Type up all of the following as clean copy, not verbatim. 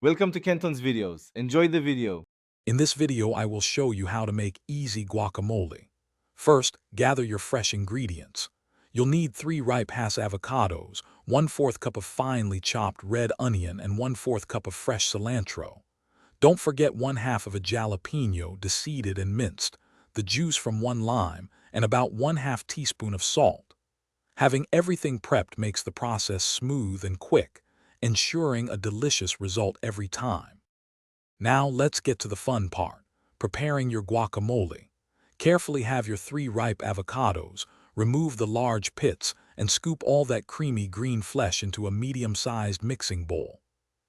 Welcome to Kenton's videos. Enjoy the video. In this video, I will show you how to make easy guacamole. First, gather your fresh ingredients. You'll need 3 ripe Hass avocados, 1/4 cup of finely chopped red onion, and 1/4 cup of fresh cilantro. Don't forget 1/2 of a jalapeno, deseeded and minced, the juice from 1 lime, and about 1/2 teaspoon of salt. Having everything prepped makes the process smooth and quick, ensuring a delicious result every time. Now let's get to the fun part, preparing your guacamole. Carefully have your 3 ripe avocados, remove the large pits, and scoop all that creamy green flesh into a medium-sized mixing bowl.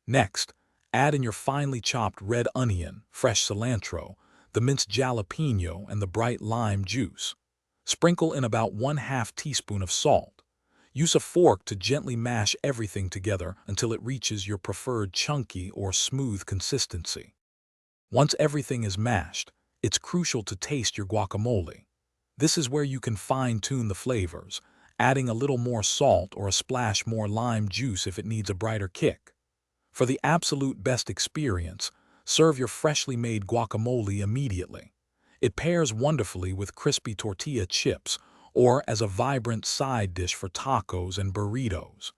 Next, add in your finely chopped red onion, fresh cilantro, the minced jalapeno, and the bright lime juice. Sprinkle in about 1/2 teaspoon of salt. Use a fork to gently mash everything together until it reaches your preferred chunky or smooth consistency. Once everything is mashed, it's crucial to taste your guacamole. This is where you can fine-tune the flavors, adding a little more salt or a splash more lime juice if it needs a brighter kick. For the absolute best experience, serve your freshly made guacamole immediately. It pairs wonderfully with crispy tortilla chips or as a vibrant side dish for tacos and burritos.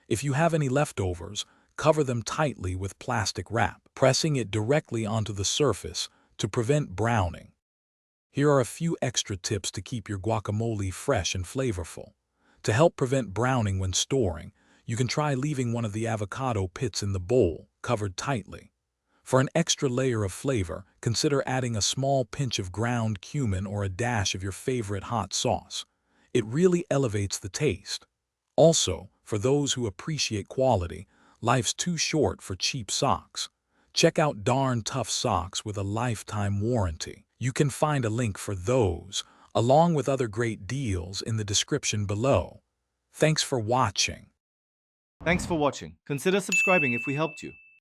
If you have any leftovers, cover them tightly with plastic wrap, pressing it directly onto the surface to prevent browning. Here are a few extra tips to keep your guacamole fresh and flavorful. To help prevent browning when storing, you can try leaving one of the avocado pits in the bowl, covered tightly. For an extra layer of flavor, consider adding a small pinch of ground cumin or a dash of your favorite hot sauce. It really elevates the taste. Also, for those who appreciate quality, life's too short for cheap socks. Check out Darn Tough Socks with a lifetime warranty. You can find a link for those, along with other great deals, in the description below. Thanks for watching. Thanks for watching. Consider subscribing if we helped you.